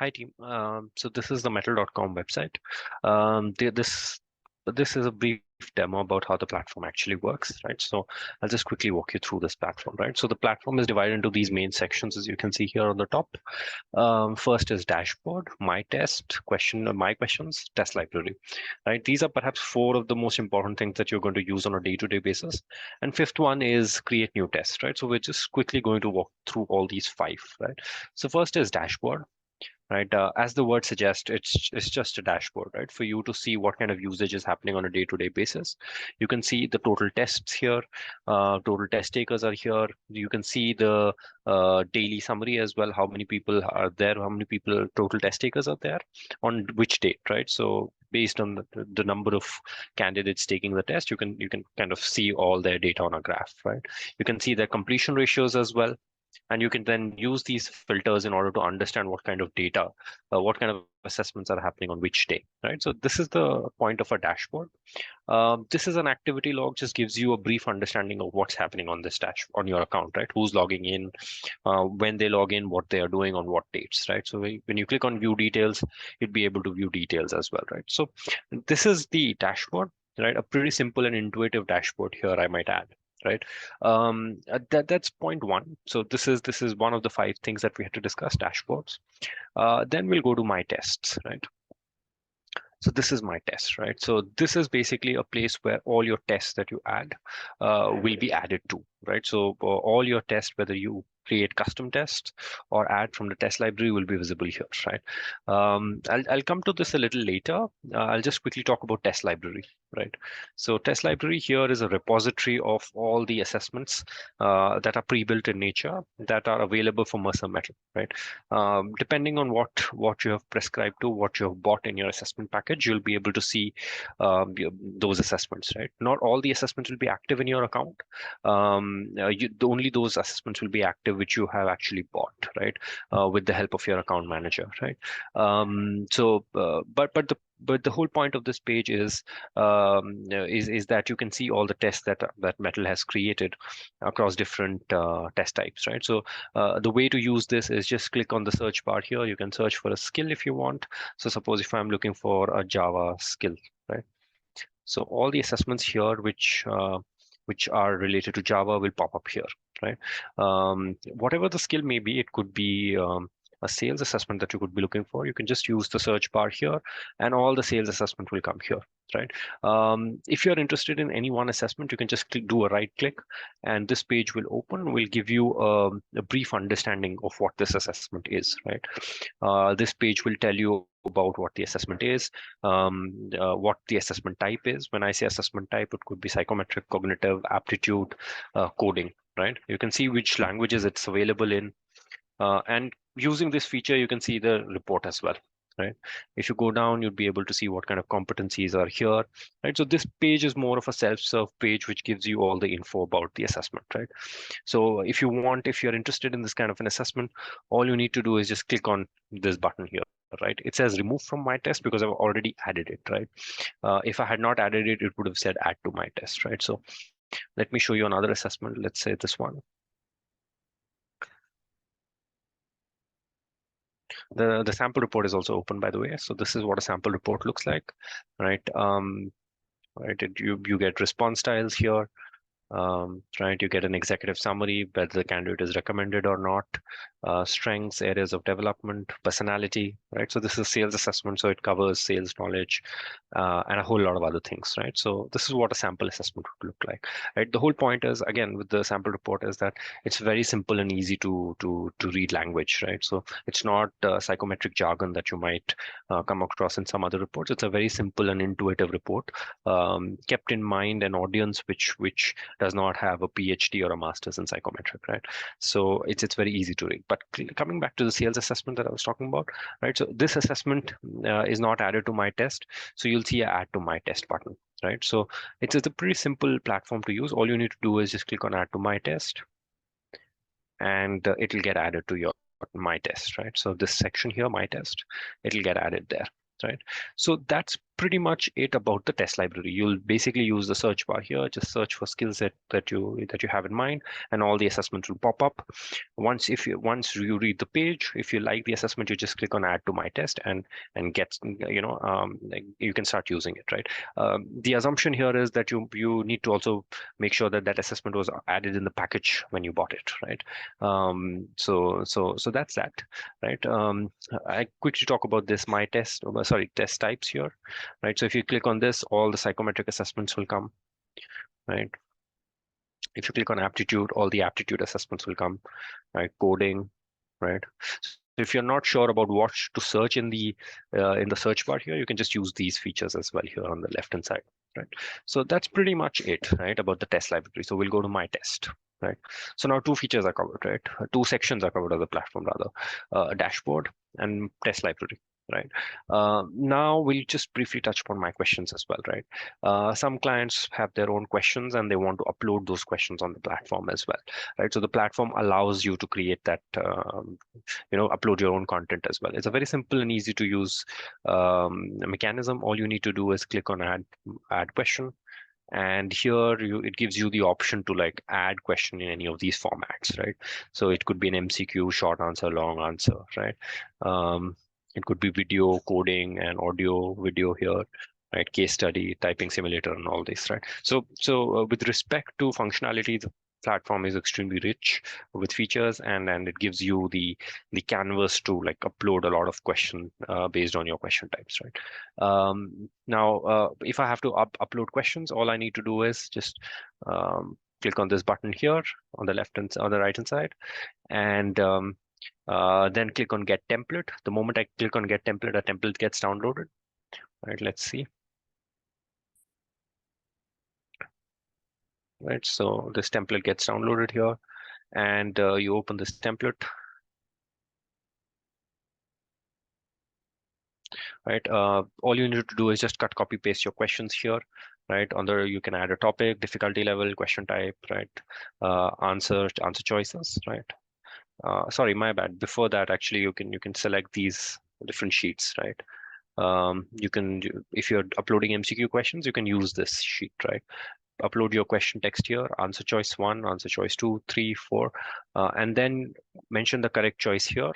Hi team. So this is the metal.com website. This is a brief demo about how the platform actually works, right? So I'll just quickly walk you through this platform, right? So the platform is divided into these main sections, as you can see here on the top. First is dashboard, my test, my questions, test library, right? These are perhaps four of the most important things that you're going to use on a day-to-day basis. And fifth one is create new tests, right? So we're just quickly going to walk through all these five, right? So first is dashboard. Right, as the word suggests, it's just a dashboard, right, for you to see what kind of usage is happening on a day-to-day basis. You can see the total tests here, total test takers are here. You can see the daily summary as well, how many people are there, how many people total test takers are there on which date, right? So based on the number of candidates taking the test, you can kind of see all their data on a graph, right? You can see their completion ratios as well. And you can then use these filters in order to understand what kind of data, what kind of assessments are happening on which day, right? So this is the point of a dashboard. This is an activity log, just gives you a brief understanding of what's happening on this dash on your account, right? Who's logging in, when they log in, what they are doing on what dates, right? So when you click on view details, you'd be able to view details as well, right? So this is the dashboard, right? A pretty simple and intuitive dashboard here, I might add, right? That's point one. So this is one of the five things that we had to discuss, dashboards. Then we'll go to my tests, right? So this is my test, right? So this is basically a place where all your tests that you add will be added to, right? So all your tests, whether you create custom tests or add from the test library, will be visible here, right? I'll come to this a little later. I'll just quickly talk about test library, right? So test library here is a repository of all the assessments that are pre-built in nature that are available for Mercer Metal, right? Depending on what you have prescribed to, what you have bought in your assessment package, you'll be able to see those assessments, right? Not all the assessments will be active in your account. Only those assessments will be active which you have actually bought, right? With the help of your account manager, right? But the whole point of this page is that you can see all the tests that Metal has created across different test types, right? So the way to use this is just click on the search bar here. You can search for a skill if you want. So suppose if I'm looking for a Java skill, right? So all the assessments here which are related to Java will pop up here, right? Whatever the skill may be, it could be a sales assessment that you could be looking for. You can just use the search bar here, and all the sales assessment will come here, right? If you're interested in any one assessment, you can just do a right click, and this page will open, will give you a brief understanding of what this assessment is, right? This page will tell you about what the assessment is, what the assessment type is. When I say assessment type, it could be psychometric, cognitive, aptitude, coding, right? You can see which languages it's available in. And using this feature, you can see the report as well, right? If you go down, you'll be able to see what kind of competencies are here, right? So this page is more of a self-serve page, which gives you all the info about the assessment, right? So if you're interested in this kind of an assessment, all you need to do is just click on this button here, right? It says remove from my test because I've already added it, right? If I had not added it, it would have said add to my test, right? So let me show you another assessment. Let's say this one. The sample report is also open, by the way. So this is what a sample report looks like, right? Right. You get response styles here. Trying to get an executive summary, whether the candidate is recommended or not, strengths, areas of development, personality, right? So this is sales assessment, so it covers sales knowledge and a whole lot of other things, right? So this is what a sample assessment would look like, right? The whole point is, again, with the sample report is that it's very simple and easy to read language, right? So it's not psychometric jargon that you might come across in some other reports. It's a very simple and intuitive report, kept in mind an audience which does not have a PhD or a master's in psychometric, right? So it's very easy to read. But coming back to the sales assessment that I was talking about, right? So this assessment is not added to my test. So you'll see a add to my test button, right? So it's a pretty simple platform to use. All you need to do is just click on add to my test, and it'll get added to your my test, right? So this section here, my test, it'll get added there, right? So that's pretty much it about the test library. You'll basically use the search bar here, just search for skill set that you have in mind, and all the assessments will pop up. Once you read the page, if you like the assessment, you just click on add to my test and get, like you can start using it, right? The assumption here is that you need to also make sure that that assessment was added in the package when you bought it, right? So that's that, right? I quickly talk about this test types here, right? So if you click on this, all the psychometric assessments will come, right? If you click on aptitude, all the aptitude assessments will come, right? Coding, right? So if you're not sure about what to search in the search bar here, you can just use these features as well here on the left hand side, right? So that's pretty much it, right, about the test library. So we'll go to my test, right? So now two features are covered, right? Two sections are covered of the platform rather, dashboard and test library, right? Now we'll just briefly touch upon my questions as well, right? Some clients have their own questions and they want to upload those questions on the platform as well, right? So the platform allows you to create that, upload your own content as well. It's a very simple and easy to use mechanism. All you need to do is click on add question. And here it gives you the option to like add question in any of these formats, right? So it could be an MCQ, short answer, long answer, right? It could be video, coding, and audio, video here, right? Case study, typing simulator, and all this, right? So with respect to functionality, the platform is extremely rich with features, and it gives you the canvas to like upload a lot of question based on your question types, right? Now, if I have to upload questions, all I need to do is just click on this button here on the right hand side, and then click on get template. The moment I click on get template, a template gets downloaded. Right, let's see. Right, so this template gets downloaded here, and you open this template. Right, all you need to do is just cut, copy, paste your questions here. Right, you can add a topic, difficulty level, question type, right? Answer choices, right? Sorry, my bad. Before that, actually, you can select these different sheets, right? You can, if you're uploading MCQ questions, you can use this sheet, right? Upload your question text here, answer choice 1, answer choice 2, 3, 4, and then mention the correct choice here,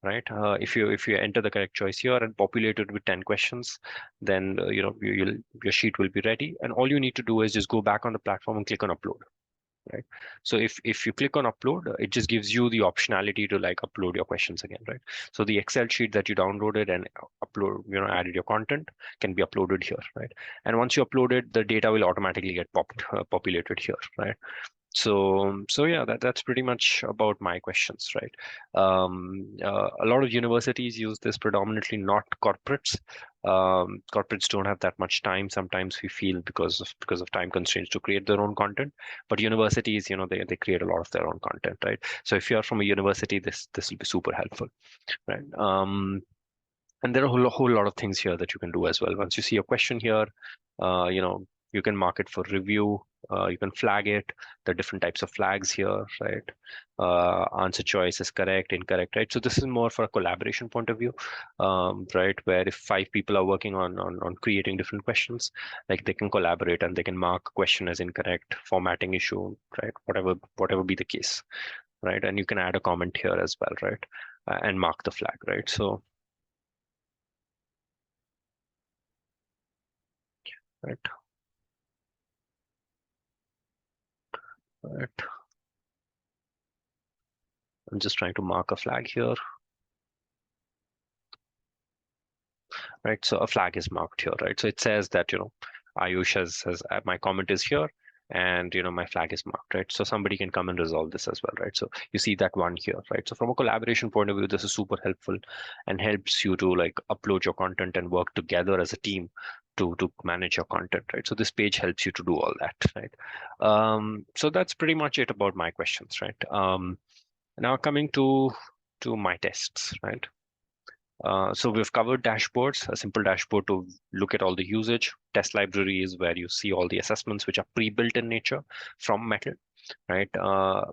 right? If you enter the correct choice here and populate it with 10 questions, then your sheet will be ready, and all you need to do is just go back on the platform and click on upload. Right. So if you click on upload, it just gives you the optionality to like upload your questions again, right? So the Excel sheet that you downloaded and added your content can be uploaded here, right? And once you upload it, the data will automatically get populated here, right? So yeah, that's pretty much about my questions, right? A lot of universities use this predominantly, not corporates. Corporates don't have that much time. Sometimes we feel because of time constraints to create their own content, but universities, they create a lot of their own content, right? So if you're from a university, this will be super helpful, right? And there are a whole lot of things here that you can do as well. Once you see a question here, you can mark it for review. You can flag it. There are different types of flags here, right? Answer choice is correct, incorrect, right? So this is more for a collaboration point of view, right? Where if 5 people are working on creating different questions, like they can collaborate and they can mark question as incorrect, formatting issue, right? Whatever be the case, right? And you can add a comment here as well, right? And mark the flag, right? So, right. Right. I'm just trying to mark a flag here. Right. So a flag is marked here, right? So it says that, Ayush has my comment is here and, my flag is marked, right? So somebody can come and resolve this as well, right? So you see that one here, right? So from a collaboration point of view, this is super helpful and helps you to like upload your content and work together as a team to manage your content, right? So this page helps you to do all that, right? So that's pretty much it about my questions, right? Now coming to my tests, right? So we've covered dashboards, a simple dashboard to look at all the usage. Test library is where you see all the assessments which are pre-built in nature from Metal. right?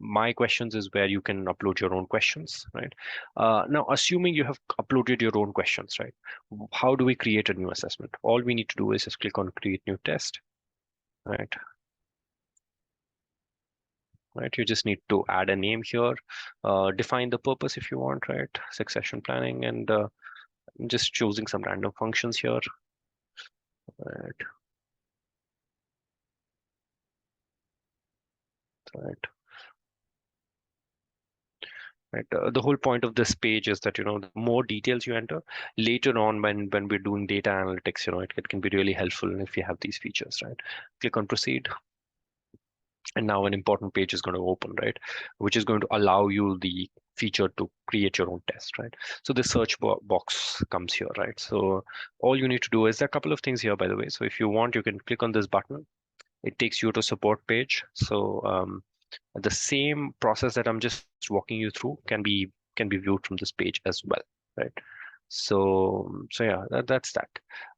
My questions is where you can upload your own questions, right? Now, assuming you have uploaded your own questions, right? How do we create a new assessment? All we need to do is just click on create new test, right? Right, you just need to add a name here, define the purpose if you want, right? Succession planning, and just choosing some random functions here, right? Right. Right. The whole point of this page is that, the more details you enter later on when we're doing data analytics, it can be really helpful if you have these features, right? Click on proceed. And now an important page is going to open, right? Which is going to allow you the feature to create your own test, right? So the search box comes here, right? So all you need to do is there are a couple of things here, by the way. So if you want, you can click on this button. It takes you to support page. So the same process that I'm just walking you through can be viewed from this page as well, right? So yeah, that's that,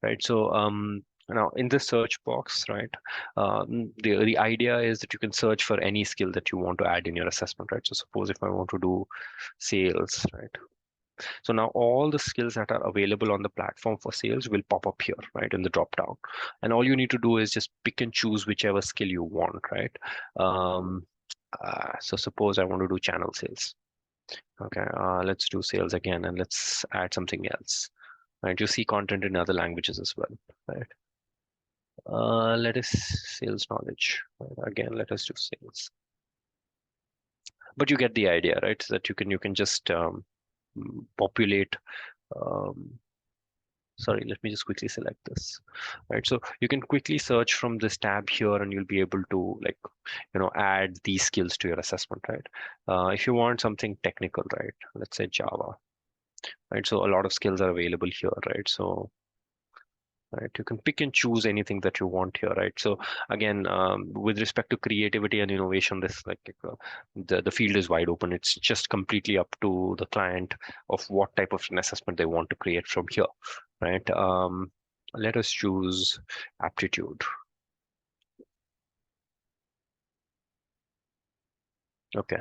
right? So now in the search box, right, the idea is that you can search for any skill that you want to add in your assessment, right? So suppose if I want to do sales, right? So now all the skills that are available on the platform for sales will pop up here, right, in the drop down. And all you need to do is just pick and choose whichever skill you want, right? So suppose I want to do channel sales. Okay, let's do sales again, and let's add something else. Right, you see content in other languages as well, right? Let us sales knowledge. Right? Again, let us do sales. But you get the idea, right? So that you can just populate. Um, Sorry, let me just quickly select this, right? So you can quickly search from this tab here, and you'll be able to add these skills to your assessment, right? If you want something technical, right? Let's say Java, right? So a lot of skills are available here, right? So right, you can pick and choose anything that you want here, right? So again, with respect to creativity and innovation, this the field is wide open. It's just completely up to the client of what type of an assessment they want to create from here, right? Let us choose aptitude. Okay.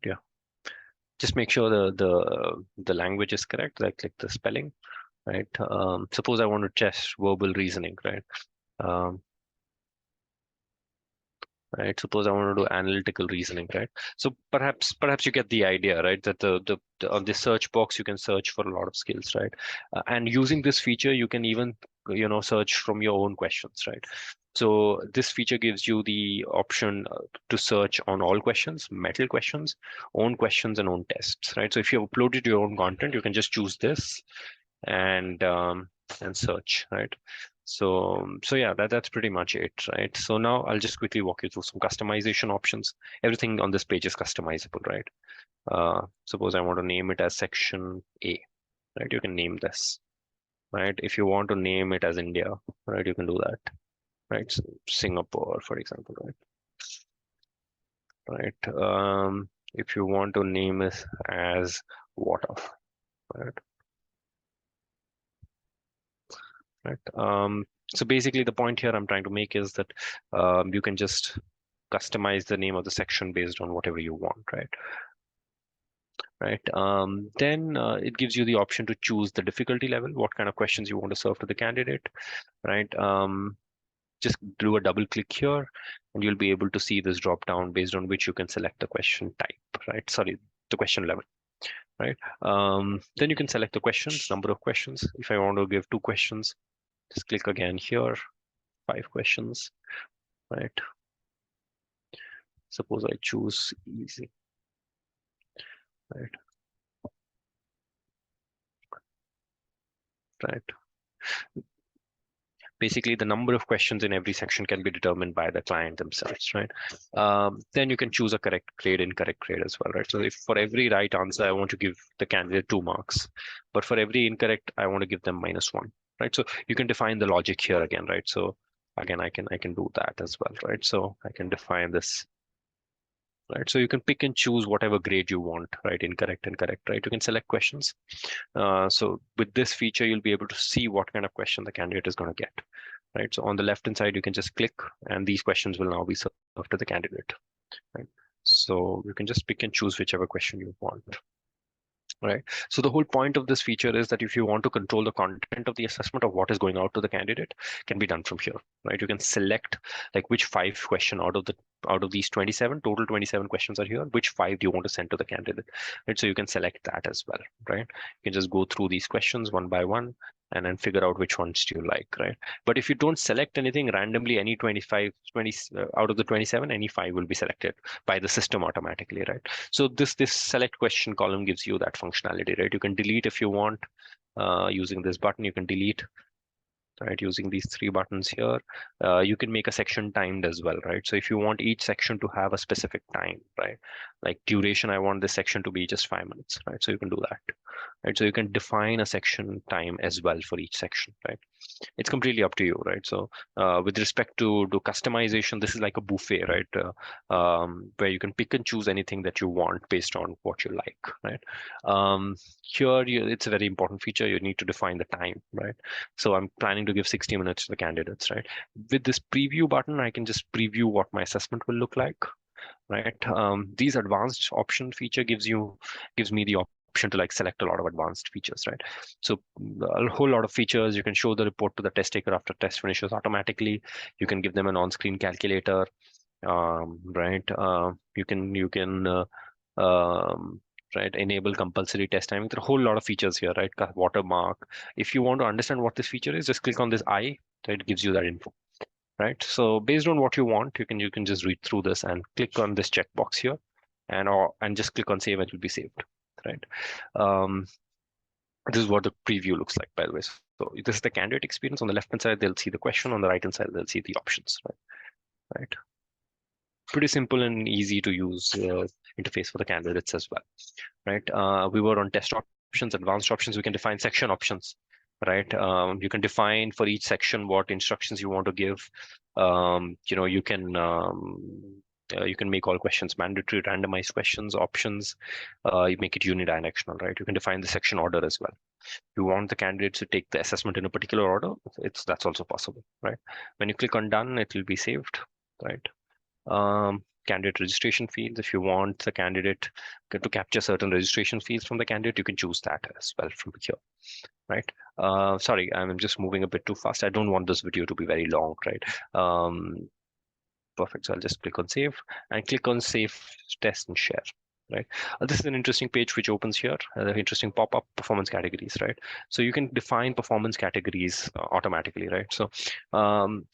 Yeah. Just make sure the language is correct. I click the spelling, right? Suppose I want to test verbal reasoning, right? Um, right? Suppose I want to do analytical reasoning, right? So perhaps you get the idea, right? That on the search box you can search for a lot of skills, right? And using this feature, you can even search from your own questions, right? So this feature gives you the option to search on all questions, metal questions, own questions, and own tests, right? So if you uploaded your own content, you can just choose this and search, right? So yeah, that's pretty much it, right? So now I'll just quickly walk you through some customization options. Everything on this page is customizable, right? Suppose I want to name it as section A, right? You can name this, right? If you want to name it as India, right? You can do that, right? So Singapore, for example, right? If you want to name it as water, right? Right. So basically, the point here I'm trying to make is that you can just customize the name of the section based on whatever you want, right? Right. Then it gives you the option to choose the difficulty level, what kind of questions you want to serve to the candidate, right? Just do a double click here, and you'll be able to see this drop down based on which you can select the question type, right? Sorry, the question level, right? Then you can select the questions, number of questions. If I want to give 2 questions, just click again here, 5 questions, right? Suppose I choose easy, right? Right. Basically, the number of questions in every section can be determined by the client themselves, right? Then you can choose a correct grade, incorrect grade as well, right? So if for every right answer, I want to give the candidate 2 marks, but for every incorrect, I want to give them -1, right? So you can define the logic here again, right? So again, I can do that as well, right? So I can define this, right? So you can pick and choose whatever grade you want, right? Incorrect and correct, right? You can select questions. So with this feature, you'll be able to see what kind of question the candidate is going to get, right? So on the left hand side, you can just click and these questions will now be served to the candidate, right? So you can just pick and choose whichever question you want. Right. So the whole point of this feature is that if you want to control the content of the assessment of what is going out to the candidate, can be done from here, right? You can select like which 5 question out of these 27, total 27 questions are here, which 5 do you want to send to the candidate, right? So you can select that as well, right? You can just go through these questions one by one and then figure out which ones do you like, right? But if you don't select anything randomly, any 20 out of the 27, any 5 will be selected by the system automatically, right? So this select question column gives you that functionality, right? You can delete if you want using this button. You can delete, right, using these 3 buttons here. You can make a section timed as well, right? So if you want each section to have a specific time, right, like duration, I want this section to be just 5 minutes, right? So you can do that, right? So you can define a section time as well for each section, right? It's completely up to you, right? So with respect to customization, this is like a buffet, right? Where you can pick and choose anything that you want based on what you like, right? Here, it's a very important feature. You need to define the time, right? So I'm planning to give 60 minutes to the candidates, right? With this preview button, I can just preview what my assessment will look like, right? These advanced option feature gives me the option to like select a lot of advanced features, right? So a whole lot of features. You can show the report to the test taker after test finishes automatically. You can give them an on-screen calculator, right? Right, enable compulsory test timing. There are a whole lot of features here, right? Watermark. If you want to understand what this feature is, just click on this eye. It gives you that info, right? So based on what you want, you can just read through this and click on this checkbox here, and just click on save and it will be saved, right? This is what the preview looks like, by the way. So this is the candidate experience. On the left hand side, they'll see the question. On the right hand side, they'll see the options, right? Pretty simple and easy to use interface for the candidates as well, right? We were on test options, advanced options. We can define section options, right? You can define for each section what instructions you want to give. You can make all questions mandatory, randomized questions, options. You make it unidirectional, right? You can define the section order as well. If you want the candidates to take the assessment in a particular order, that's also possible, right? When you click on done, it will be saved, right? Candidate registration fields. If you want the candidate to capture certain registration fields from the candidate, you can choose that as well from here, right? Sorry, I'm just moving a bit too fast. I don't want this video to be very long, right? Perfect. So I'll just click on save and click on save, test, and share. Right. This is an interesting page which opens here. Interesting pop-up performance categories, right? So you can define performance categories automatically, right? So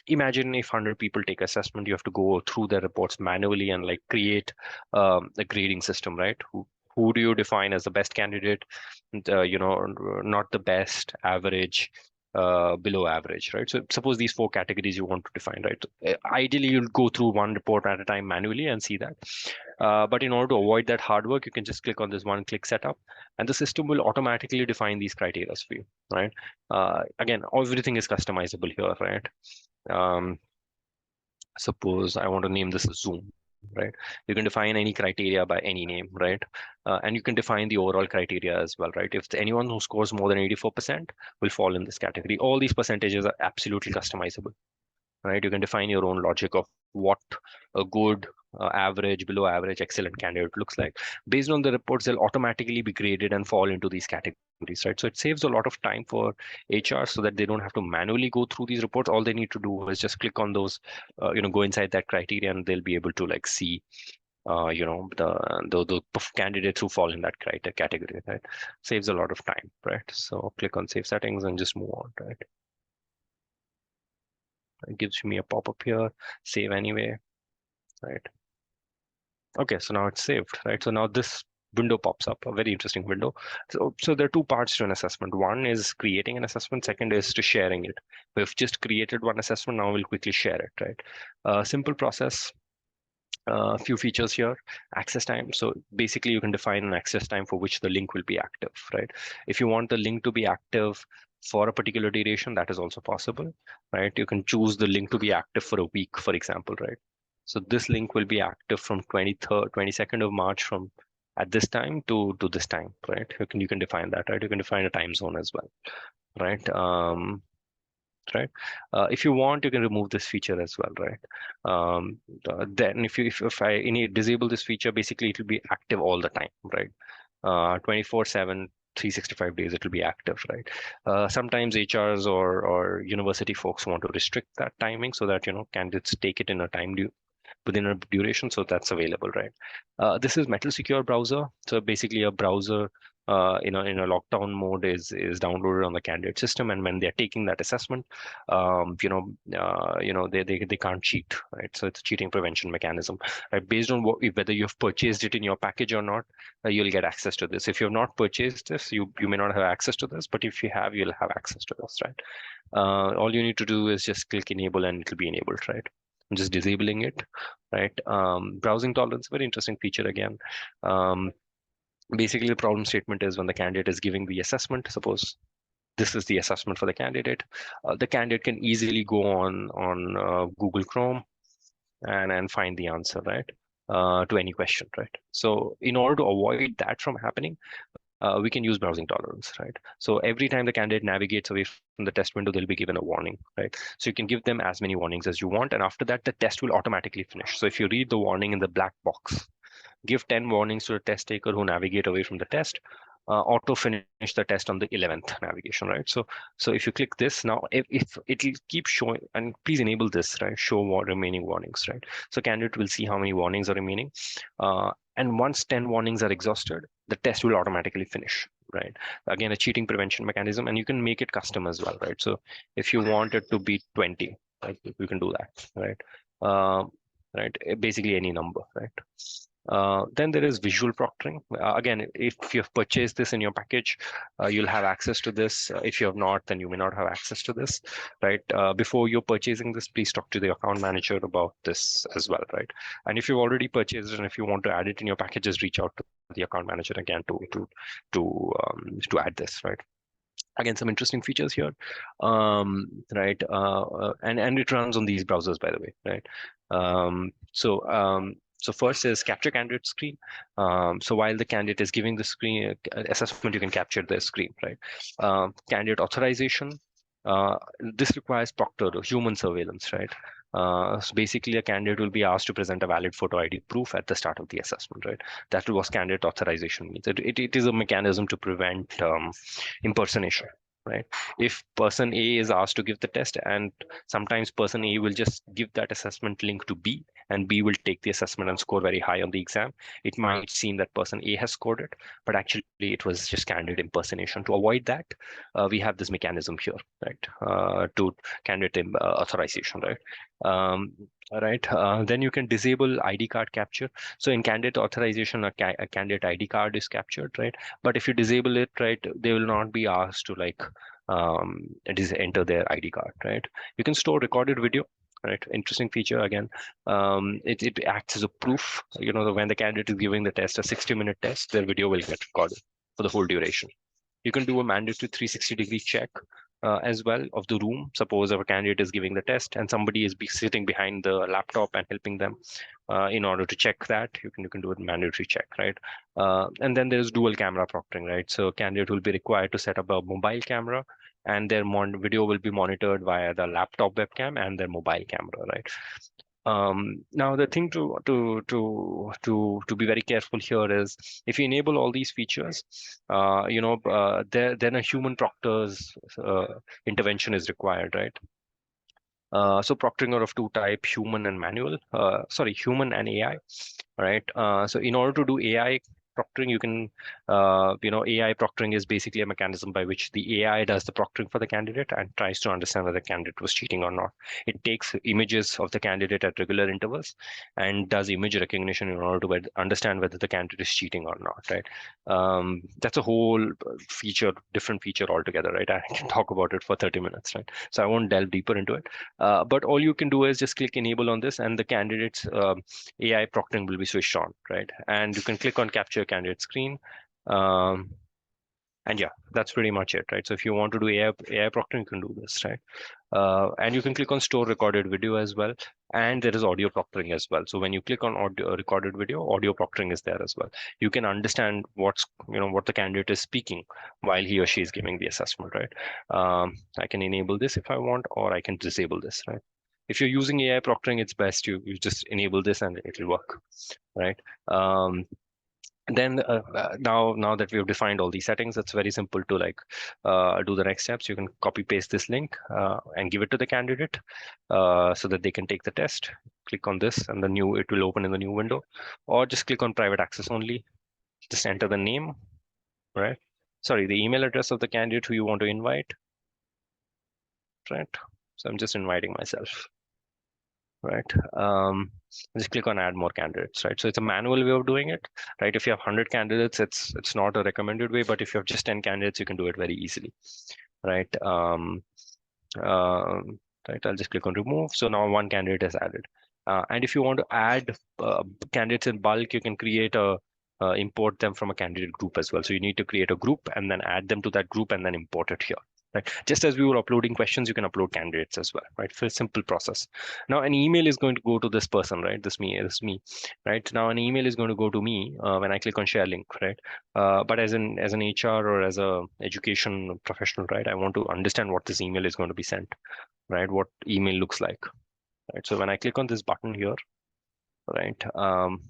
imagine if 100 people take assessment, you have to go through their reports manually and like create a grading system, right? Who do you define as the best candidate? Not the best, average, below average, right? So suppose these 4 categories you want to define, right? Ideally, you'll go through one report at a time manually and see that. But in order to avoid that hard work, you can just click on this one-click setup, and the system will automatically define these criteria for you, right? Again, everything is customizable here, right? Suppose I want to name this Zoom, right? You can define any criteria by any name, right? And you can define the overall criteria as well, right? If anyone who scores more than 84% will fall in this category. All these percentages are absolutely customizable, right? You can define your own logic of what a good, average, below average, excellent candidate looks like. Based on the reports, they'll automatically be graded and fall into these categories, right? So it saves a lot of time for HR so that they don't have to manually go through these reports. All they need to do is just click on those, go inside that criteria, and they'll be able to like see the candidates who fall in that category, right? Saves a lot of time, right? So click on save settings and just move on, right? It gives me a pop-up here, save anyway, right? Okay, so now it's saved, right? So now this window pops up, a very interesting window. So there are 2 parts to an assessment. One is creating an assessment. Second is to sharing it. We've just created one assessment. Now we'll quickly share it, right? Simple process. A few features here. Access time. So basically you can define an access time for which the link will be active, right? If you want the link to be active for a particular duration, that is also possible, right? You can choose the link to be active for a week, for example, right? So this link will be active from 22nd of March from at this time to this time, right? You can define that, right? You can define a time zone as well, right? right? If you want, you can remove this feature as well, right? Then if I disable this feature, basically it will be active all the time, right? 24/7, 365 days it will be active, right? Sometimes HRs or university folks want to restrict that timing so that candidates take it in a time within a duration, so that's available, right? This is Metal Secure browser. So basically, a browser in a lockdown mode is downloaded on the candidate system, and when they're taking that assessment, they can't cheat, right? So it's a cheating prevention mechanism, right? Based on whether you've purchased it in your package or not, you'll get access to this. If you've not purchased this, you may not have access to this, but if you have, you'll have access to this, right? All you need to do is just click enable, and it'll be enabled, right? I'm just disabling it, right? Browsing tolerance, very interesting feature again. Basically, the problem statement is when the candidate is giving the assessment, suppose this is the assessment for the candidate can easily go on Google Chrome and find the answer, right? To any question, right? So in order to avoid that from happening, we can use browsing tolerance, right? So every time the candidate navigates away from the test window, they'll be given a warning, right? So you can give them as many warnings as you want, and after that, the test will automatically finish. So if you read the warning in the black box, give 10 warnings to the test taker who navigate away from the test, auto finish the test on the 11th navigation, right? So if you click this now, if it'll keep showing, and please enable this, right? Show remaining warnings, right? So candidate will see how many warnings are remaining. And once 10 warnings are exhausted, the test will automatically finish, right? Again, a cheating prevention mechanism, and you can make it custom as well, right? So if you want it to be 20, right, you can do that, right? Right, basically any number, right? Then there is visual proctoring. Again, if you have purchased this in your package, you'll have access to this. If you have not, then you may not have access to this, right? Before you're purchasing this, please talk to the account manager about this as well, right? And if you've already purchased it and if you want to add it in your packages, reach out to the account manager again to add this, right? Again, some interesting features here, right? And it runs on these browsers, by the way, right? So first is capture candidate screen. So while the candidate is giving the screen assessment, you can capture the screen, right? Candidate authorization. This requires proctor or human surveillance, right? So basically, a candidate will be asked to present a valid photo ID proof at the start of the assessment, right? That's what candidate authorization means. It is a mechanism to prevent impersonation, right? If person A is asked to give the test, and sometimes person A will just give that assessment link to B, and B will take the assessment and score very high on the exam, it might seem that person A has scored it, but actually it was just candidate impersonation. To avoid that, we have this mechanism here, right? To candidate authorization, right? Then you can disable ID card capture. So in candidate authorization, a candidate ID card is captured, right? But if you disable it, right, they will not be asked to enter their ID card, right? You can store recorded video, right? Interesting feature again. It acts as a proof. When the candidate is giving the test, a 60-minute test, their video will get recorded for the whole duration. You can do a mandatory 360-degree check as well of the room. Suppose our candidate is giving the test and somebody is sitting behind the laptop and helping them in order to check that. You can do a mandatory check, right? And then there's dual camera proctoring, right? So candidate will be required to set up a mobile camera, and their video will be monitored via the laptop webcam and their mobile camera, right? Now the thing to be very careful here is if you enable all these features, then a human proctor's intervention is required, right? So proctoring are of two types, human and human and AI, right? So in order to do AI proctoring, you can, AI proctoring is basically a mechanism by which the AI does the proctoring for the candidate and tries to understand whether the candidate was cheating or not. It takes images of the candidate at regular intervals and does image recognition in order to understand whether the candidate is cheating or not, right? That's a whole different feature altogether, right? I can talk about it for 30 minutes, right? So I won't delve deeper into it. But all you can do is just click enable on this, and the candidate's AI proctoring will be switched on, right? And you can click on capture candidate screen. And yeah, that's pretty much it, right? So if you want to do AI proctoring, you can do this, right? And you can click on store recorded video as well. And there is audio proctoring as well. So when you click on audio recorded video, audio proctoring is there as well. You can understand what the candidate is speaking while he or she is giving the assessment, right? I can enable this if I want, or I can disable this, right? If you're using AI proctoring, it's best you just enable this and it will work, right? Then now that we have defined all these settings, it's very simple to do the next steps. You can copy paste this link and give it to the candidate so that they can take the test. Click on this and it will open in the new window, or just click on private access only. Just enter the name, right? Sorry, the email address of the candidate who you want to invite, right? So I'm just inviting myself, right? Just click on add more candidates, right? So it's a manual way of doing it, right? If you have 100 candidates, it's not a recommended way, but if you have just 10 candidates, you can do it very easily, right? Right, I'll just click on remove. So now one candidate is added. And if you want to add candidates in bulk, you can create import them from a candidate group as well. So you need to create a group and then add them to that group and then import it here. Right. Just as we were uploading questions, you can upload candidates as well, right? For a simple process. Now an email is going to go to this person, right? This me, right? Now an email is going to go to me when I click on share link, right? But as an HR or as a education professional, right? I want to understand what this email is going to be sent, right? What email looks like, right? So when I click on this button here, right?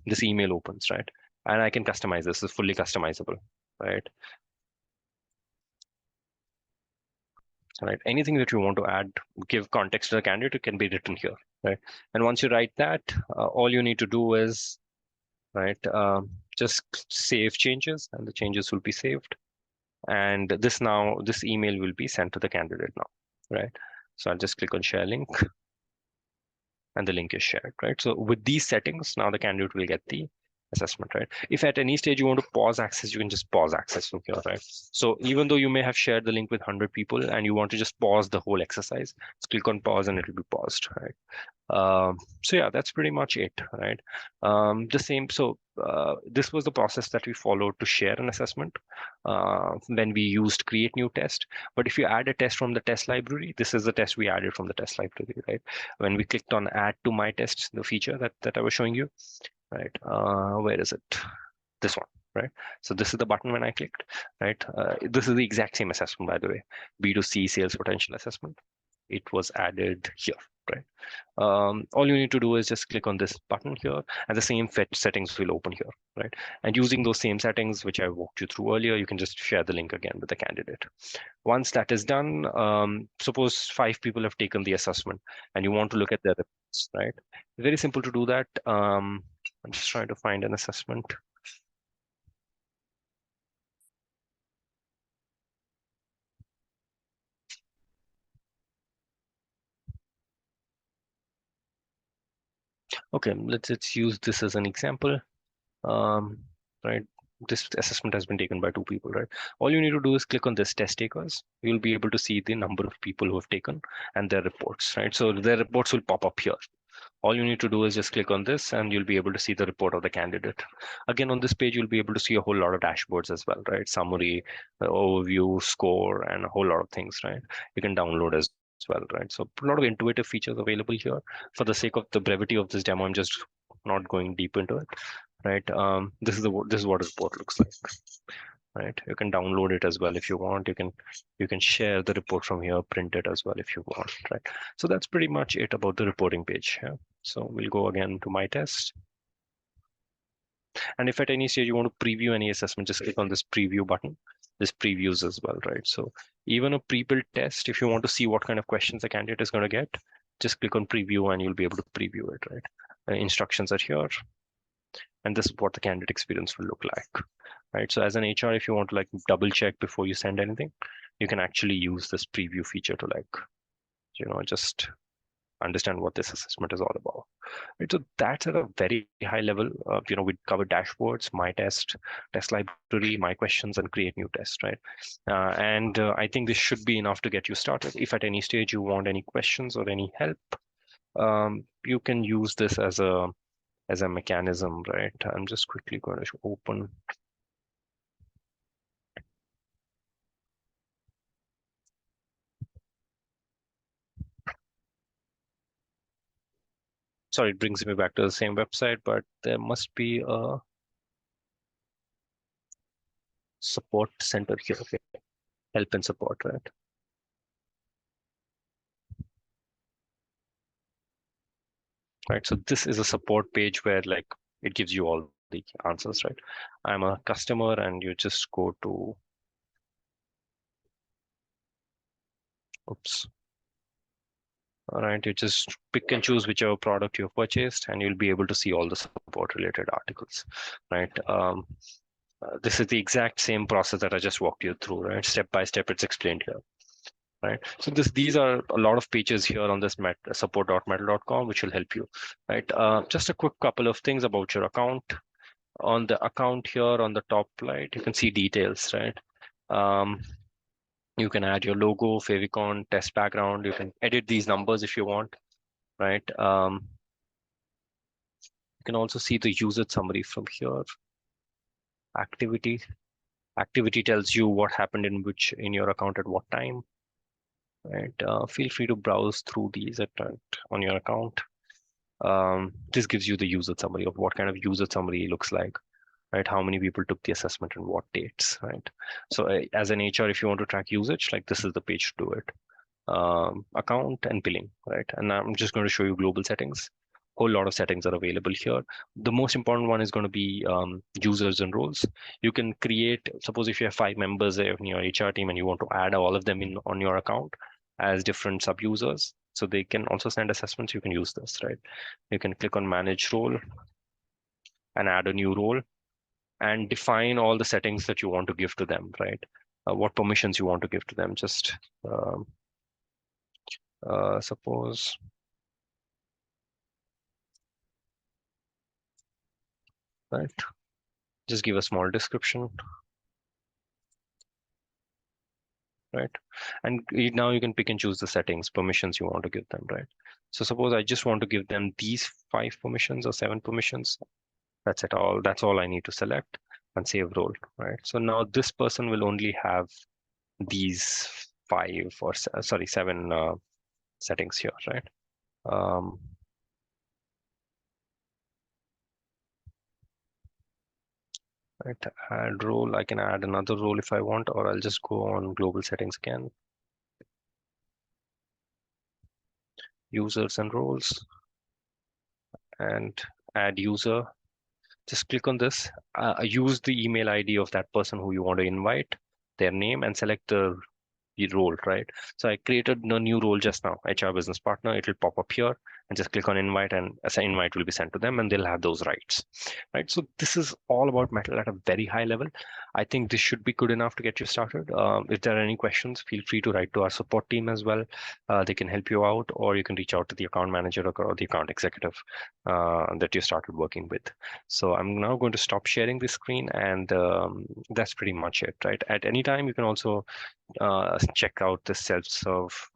This email opens, right? And I can customize this. It's fully customizable, right? Right, anything that you want to add, give context to the candidate, it can be written here, right? And once you write that, all you need to do is, right, just save changes, and the changes will be saved. And this email will be sent to the candidate now, right? So I'll just click on share link, and the link is shared, right? So with these settings, now the candidate will get the assessment, right? If at any stage you want to pause access, you can just pause access from here, right? So even though you may have shared the link with 100 people and you want to just pause the whole exercise, just click on pause and it will be paused, right? So yeah, that's pretty much it, right? The same. So this was the process that we followed to share an assessment when we used create new test. But if you add a test from the test library, this is the test we added from the test library, right? When we clicked on add to my test, the feature that I was showing you, right? Where is it? This one, right? So this is the button when I clicked, right? This is the exact same assessment, by the way, B2C sales potential assessment. It was added here, right? All you need to do is just click on this button here, and the same settings will open here, right? And using those same settings, which I walked you through earlier, you can just share the link again with the candidate. Once that is done, suppose 5 people have taken the assessment, and you want to look at their reports, right? Very simple to do that. I'm just trying to find an assessment. Okay, let's use this as an example. Right, this assessment has been taken by 2 people, right? All you need to do is click on this test takers. You'll be able to see the number of people who have taken and their reports, right? So their reports will pop up here. All you need to do is just click on this and you'll be able to see the report of the candidate. Again, on this page, you'll be able to see a whole lot of dashboards as well, right? Summary, overview, score, and a whole lot of things, right? You can download as well, right? So a lot of intuitive features available here. For the sake of the brevity of this demo, I'm just not going deep into it, right? This is what a report looks like, right? You can download it as well if you want. You can share the report from here, print it as well if you want, right? So that's pretty much it about the reporting page. Yeah. So we'll go again to my test. And if at any stage you want to preview any assessment, just click on this preview button. This previews as well, right? So even a pre-built test, if you want to see what kind of questions the candidate is going to get, just click on preview and you'll be able to preview it, right? Instructions are here. And this is what the candidate experience will look like, right? So as an HR, if you want to like double check before you send anything, you can actually use this preview feature to just understand what this assessment is all about. Right? So that's at a very high level. We cover dashboards, my test library, my questions, and create new test, right? And I think this should be enough to get you started. If at any stage you want any questions or any help, you can use this as a mechanism, right? I'm just quickly going to open. sorry, it brings me back to the same website, but there must be a support center here. Okay. Help and support, right? Right. So this is a support page where like it gives you all the answers, right? I'm a customer and you just go to, oops. All right, you just pick and choose whichever product you've purchased and you'll be able to see all the support related articles, right? This is the exact same process that I just walked you through, right? Step by step, it's explained here. Right. So these are a lot of pages here on this support.metal.com, which will help you. Right. Just a quick couple of things about your account. On the account here on the top right, you can see details, right? You can add your logo, favicon, test background. You can edit these numbers if you want, right? You can also see the user summary from here. Activity. Activity tells you what happened in your account at what time. Right. Feel free to browse through these on your account. This gives you the user summary of what kind of user summary looks like, right? How many people took the assessment and what dates, right? So as an HR, if you want to track usage, like this is the page to do it. Account and billing, right? And I'm just going to show you global settings. Whole lot of settings are available here. The most important one is going to be users and roles. You can create, suppose if you have 5 members in your HR team and you want to add all of them in on your account as different sub-users, so they can also send assessments, you can use this, right? You can click on manage role and add a new role and define all the settings that you want to give to them, right? What permissions you want to give to them. Just suppose, right? Just give a small description, right? And now you can pick and choose the settings, permissions you want to give them, right? So suppose I just want to give them these 5 permissions or 7 permissions. That's it all. That's all I need to select and save role, right? So now this person will only have these 5 or sorry, 7 settings here, right? Right, add role. I can add another role if I want, or I'll just go on global settings again. Users and roles, and add user. Just click on this. Use the email ID of that person who you want to invite, their name, and select the role, right? So I created a new role just now, HR business partner. It will pop up here and just click on invite, and as an invite will be sent to them and they'll have those rights, right? So this is all about Metal at a very high level. I think this should be good enough to get you started. If there are any questions, feel free to write to our support team as well. They can help you out, or you can reach out to the account manager or the account executive that you started working with. So I'm now going to stop sharing the screen, and that's pretty much it, right? At any time, you can also check out the self-serve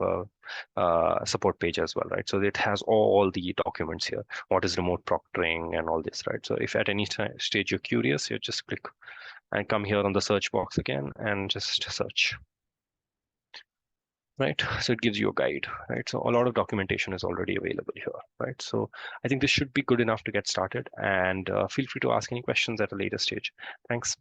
support page as well, right? So it has all the documents here. What is remote proctoring and all this, right? So if at any stage you're curious, you just click and come here on the search box again and just search. Right, so it gives you a guide, right? So a lot of documentation is already available here, right? So I think this should be good enough to get started, and feel free to ask any questions at a later stage. Thanks.